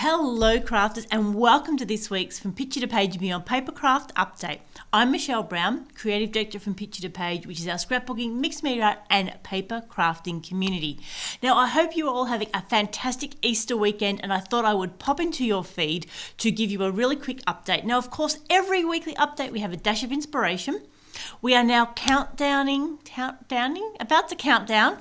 Hello crafters and welcome to this week's From Picture to Page and Beyond Papercraft update. I'm Michelle Brown, Creative Director from Picture to Page, which is our scrapbooking, mixed media art and paper crafting community. Now I hope you're all having a fantastic Easter weekend and I thought I would pop into your feed to give you a really quick update. Now of course every weekly update we have a dash of inspiration. We are now about to count down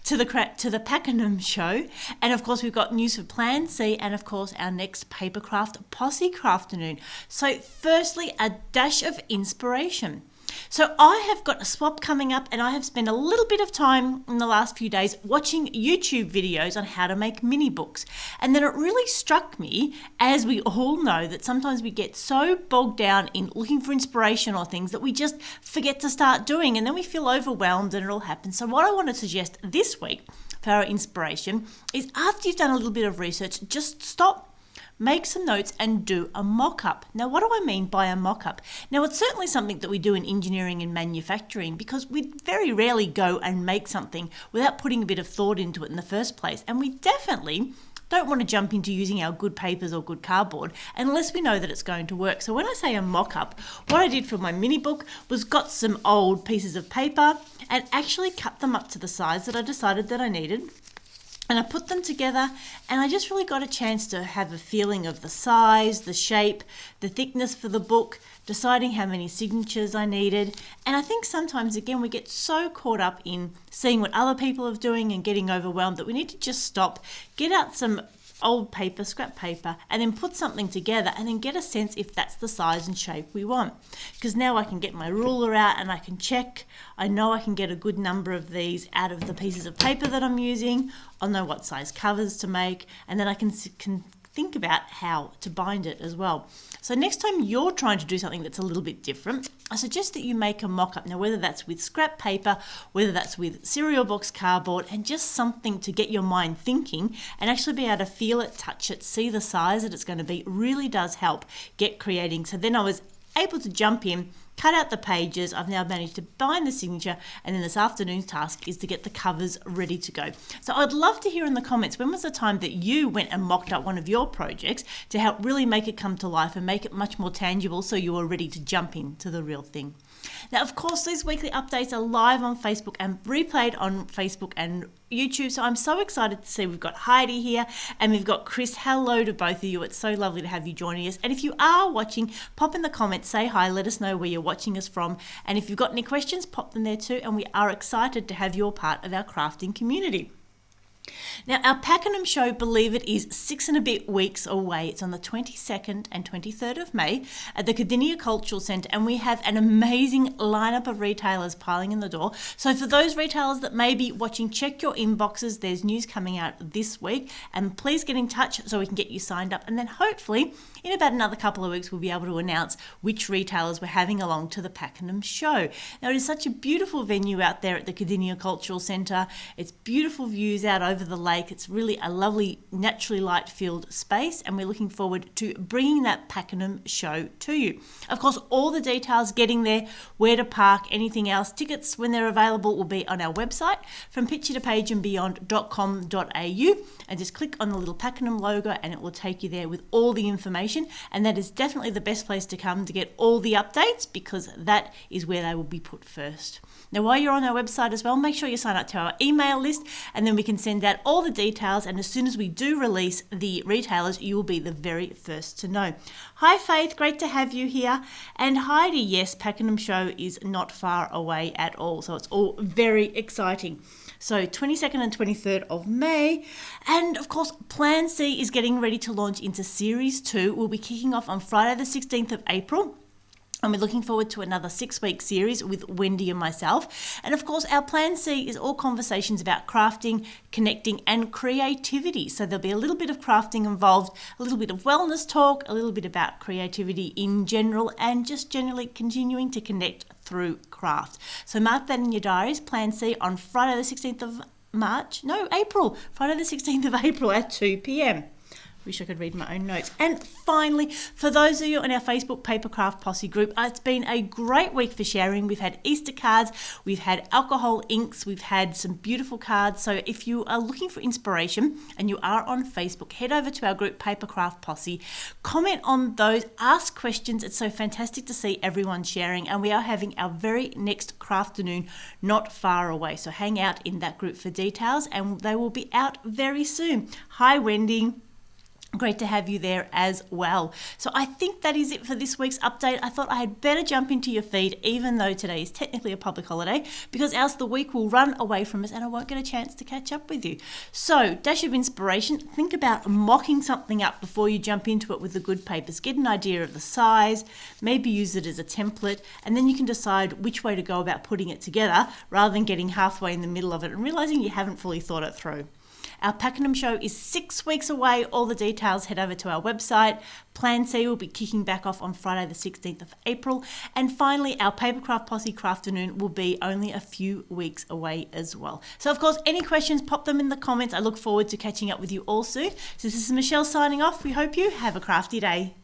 to the Pakenham show, and of course we've got news for Plan C and of course our next Papercraft Posse Crafternoon. So firstly, a dash of inspiration. So I have got a swap coming up and I have spent a little bit of time in the last few days watching YouTube videos on how to make mini books. And then it really struck me, as we all know, that sometimes we get so bogged down in looking for inspiration or things that we just forget to start doing and then we feel overwhelmed and it all happens. So what I want to suggest this week for our inspiration is, after you've done a little bit of research, just stop, make some notes and do a mock-up. Now, what do I mean by a mock-up? Now, it's certainly something that we do in engineering and manufacturing because we very rarely go and make something without putting a bit of thought into it in the first place. And we definitely don't want to jump into using our good papers or good cardboard unless we know that it's going to work. So when I say a mock-up, what I did for my mini book was got some old pieces of paper and actually cut them up to the size that I decided that I needed. And I put them together and I just really got a chance to have a feeling of the size, the shape, the thickness for the book, deciding how many signatures I needed. And I think sometimes, again, we get so caught up in seeing what other people are doing and getting overwhelmed that we need to just stop, get out some old paper, scrap paper, and then put something together and then get a sense if that's the size and shape we want. Because now I can get my ruler out and I can check. I know I can get a good number of these out of the pieces of paper that I'm using. I'll know what size covers to make, and then I can think about how to bind it as well. So next time you're trying to do something that's a little bit different, I suggest that you make a mock-up. Now, whether that's with scrap paper, whether that's with cereal box cardboard, and just something to get your mind thinking and actually be able to feel it, touch it, see the size that it's going to be, really does help get creating. So then I was able to jump in, cut out the pages. I've now managed to bind the signature, and then this afternoon's task is to get the covers ready to go. So I'd love to hear in the comments, when was the time that you went and mocked up one of your projects to help really make it come to life and make it much more tangible so you are ready to jump into the real thing. Now, of course, these weekly updates are live on Facebook and replayed on Facebook and YouTube. So I'm so excited to see we've got Heidi here and we've got Chris. Hello to both of you. It's so lovely to have you joining us. And if you are watching, pop in the comments, say hi, let us know where you're watching us from. And if you've got any questions, pop them there too. And we are excited to have you all part of our crafting community. Now, our Pakenham show, believe it, is 6 and a bit weeks away. It's on the 22nd and 23rd of May at the Pakenham Cultural Centre, and we have an amazing lineup of retailers piling in the door. So for those retailers that may be watching, check your inboxes. There's news coming out this week, and please get in touch so we can get you signed up. And then hopefully in about another couple of weeks, we'll be able to announce which retailers we're having along to the Pakenham show. Now, it is such a beautiful venue out there at the Pakenham Cultural Centre. It's beautiful views out over the lake. It's really a lovely, naturally light-filled space, and we're looking forward to bringing that Pakenham show to you. Of course, all the details, getting there, where to park, anything else, tickets when they're available will be on our website, from picturetopageandbeyond.com.au, and just click on the little Pakenham logo and it will take you there with all the information. And that is definitely the best place to come to get all the updates, because that is where they will be put first. Now, while you're on our website as well, make sure you sign up to our email list, and then we can send out all the details, and as soon as we do release the retailers, you will be the very first to know. Hi Faith, great to have you here. And Heidi, yes, Pakenham show is not far away at all, so it's all very exciting. So 22nd and 23rd of May. And of course, Plan C is getting ready to launch into Series 2. We'll be kicking off on Friday the 16th of April. And we're looking forward to another 6-week series with Wendy and myself. And of course, our Plan C is all conversations about crafting, connecting, and creativity. So there'll be a little bit of crafting involved, a little bit of wellness talk, a little bit about creativity in general, and just generally continuing to connect through craft. So mark that in your diaries, Plan C on Friday the 16th of April, Friday the 16th of April at 2 p.m. Wish I could read my own notes. And finally, for those of you on our Facebook Papercraft Posse group, it's been a great week for sharing. We've had Easter cards, we've had alcohol inks, we've had some beautiful cards. So if you are looking for inspiration and you are on Facebook, head over to our group Papercraft Posse, comment on those, ask questions. It's so fantastic to see everyone sharing, and we are having our very next Crafternoon not far away. So hang out in that group for details, and they will be out very soon. Hi, Wendy. Great to have you there as well. So I think that is it for this week's update. I thought I had better jump into your feed, even though today is technically a public holiday, because else the week will run away from us and I won't get a chance to catch up with you. So, dash of inspiration, think about mocking something up before you jump into it with the good papers. Get an idea of the size, maybe use it as a template, and then you can decide which way to go about putting it together rather than getting halfway in the middle of it and realizing you haven't fully thought it through. Our Pakenham show is 6 weeks away. All the details, head over to our website. Plan C will be kicking back off on Friday the 16th of April. And finally, our Papercraft Posse Crafternoon will be only a few weeks away as well. So, of course, any questions, pop them in the comments. I look forward to catching up with you all soon. So this is Michelle signing off. We hope you have a crafty day.